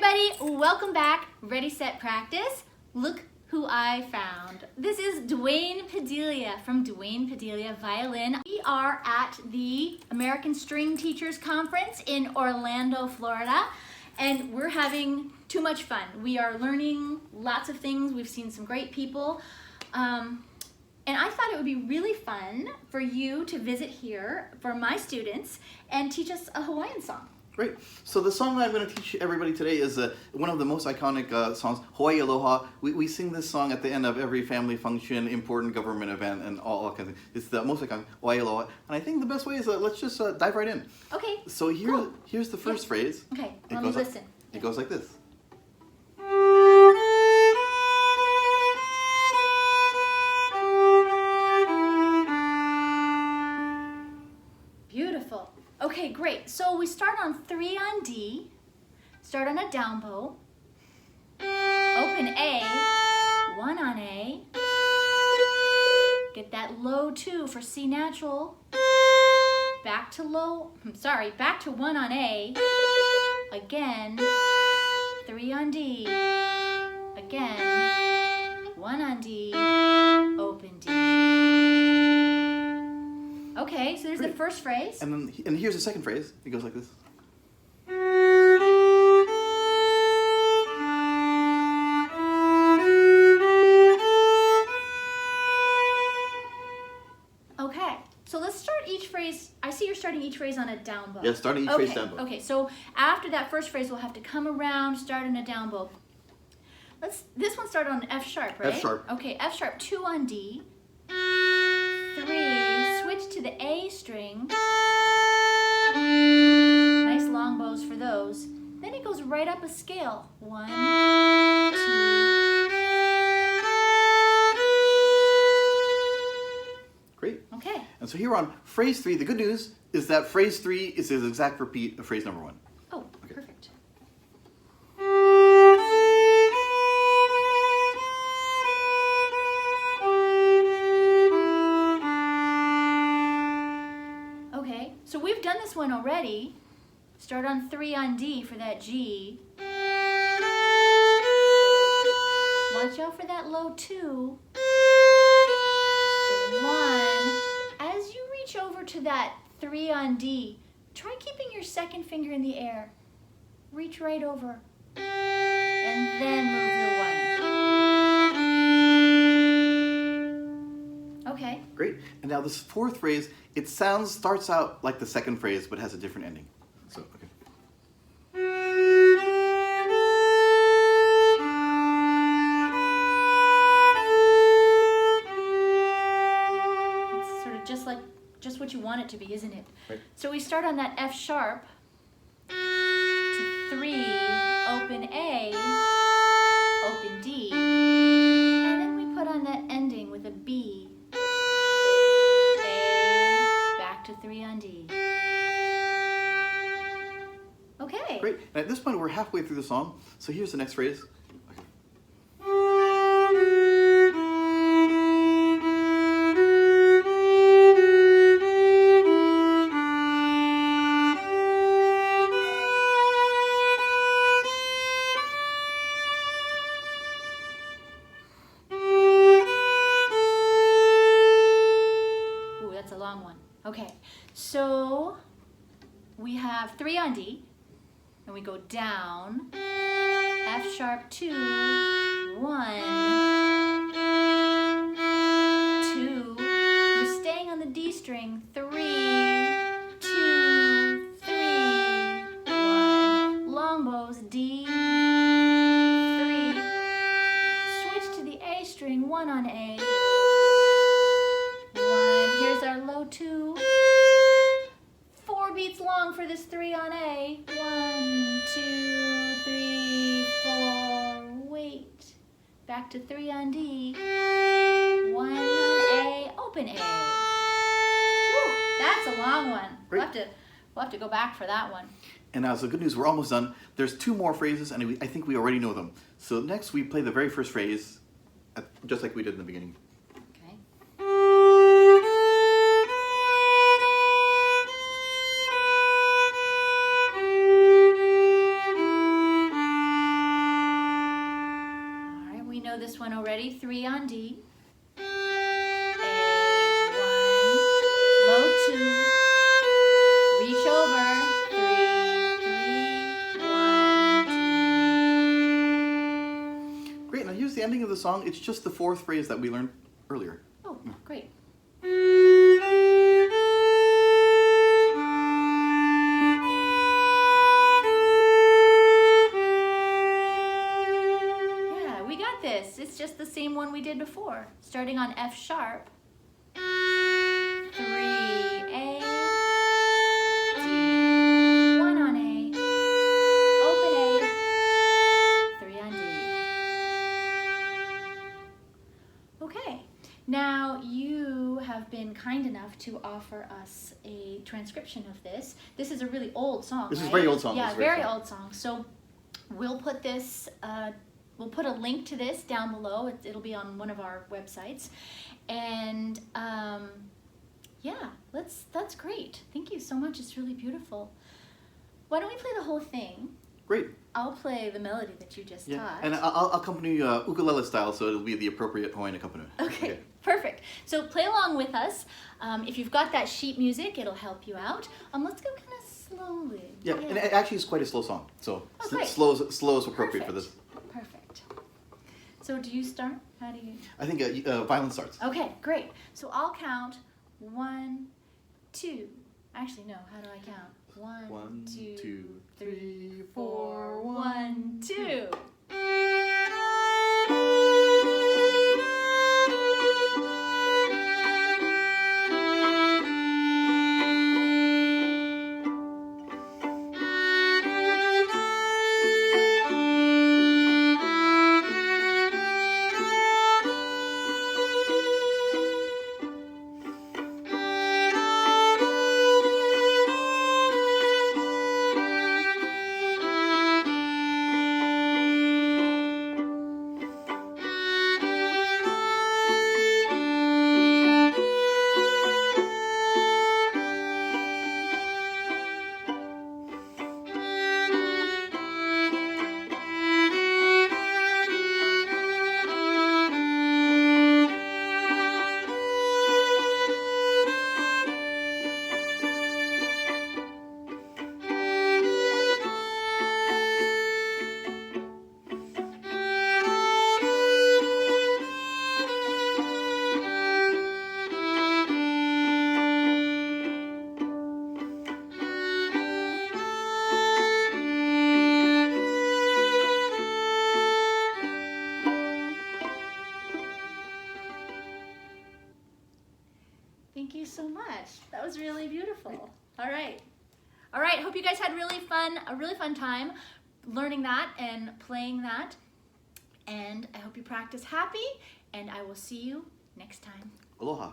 everybody, welcome back. Ready, set, practice. Look who I found. This is Dwayne Padilla from Dwayne Padilla Violin. We are at the American String Teachers Conference in Orlando, Florida, and we're having too much fun. We are learning lots of things. We've seen some great people. And I thought it would be really fun for you to visit here for my students and teach us a Hawaiian song. Great. So the song that I'm going to teach everybody today is one of the most iconic songs, Hawaii Aloha. We sing this song at the end of every family function, important government event, and all kinds of things. It's the most iconic, Hawaii Aloha. And I think the best way is let's just dive right in. Okay. So here's the first phrase. Okay, let me listen. It goes like this. Beautiful. Okay, great. So we start on 3 on D, start on a down bow, open A, 1 on A, get that low 2 for C natural, back to 1 on A, again, 3 on D, again, 1 on D, open D. Okay, so there's the first phrase. And here's the second phrase. It goes like this. Okay, so let's start each phrase. I see you're starting each phrase on a down bow. Yeah, starting each phrase down bow. Okay, so after that first phrase, we'll have to come around, start on a down bow. This one started on F sharp, right? F sharp. Okay, F sharp, 2 on D, 3, switch to the A string. Nice long bows for those. Then it goes right up a scale. 1, 2. Great. Okay. And so here on phrase 3, the good news is that phrase 3 is an exact repeat of phrase number 1. Oh, okay. Perfect. Okay, so we've done this one already. Start on 3 on D for that G. Watch out for that low 2. 1. As you reach over to that 3 on D, try keeping your second finger in the air. Reach right over. And then move your 1. Okay. Great. And now this fourth phrase, it starts out like the second phrase, but has a different ending. So, okay. It's sort of just what you want it to be, isn't it? Right. So we start on that F sharp to 3, open A, open D, and then we put on that ending with a B. To 3 on D. Okay. Great. And at this point, we're halfway through the song. So here's the next phrase. Okay. Ooh, that's a long one. Okay, so we have 3 on D, and we go down, F sharp 2, 1, 2, we're staying on the D string, 3, 2, 3, 1, long bows, D, 3, switch to the A string, 1 on A, 1, here's our low 2, 4 beats long for this 3 on A, 1, 2, 3, 4, wait, back to 3 on D, 1 on A, open A. Woo, that's a long one. We'll have to go back for that one. And now, so good news, we're almost done. There's 2 more phrases, and I think we already know them. So next, we play the very first phrase, just like we did in the beginning. Okay. song, it's just the fourth phrase that we learned earlier. Oh, great. Yeah, we got this. It's just the same one we did before. Starting on F sharp. 3 A, D, 1 on A, open A, 3 on D. Okay, now you have been kind enough to offer us a transcription of this. This is a really old song, This is right? a very old song. Yeah, very old song. So we'll put this, we'll put a link to this down below. It'll be on one of our websites. And yeah, that's great. Thank you so much. It's really beautiful. Why don't we play the whole thing? Great. I'll play the melody that you just taught. And I'll accompany you ukulele style, so it'll be the appropriate Hawaiian accompaniment. Okay, perfect. So play along with us. If you've got that sheet music, it'll help you out. Let's go kind of slowly. Yeah, and it actually is quite a slow song, so great. slow is appropriate for this. Perfect. So do you start? How do you? I think violin starts. Okay, great. So I'll count 1, 2. Actually, no. How do I count? 1, 2, 3, 4. 1, 2. Thank you so much. That was really beautiful. All right. Hope you guys had a really fun time learning that and playing that. And I hope you practice happy, and I will see you next time. Aloha.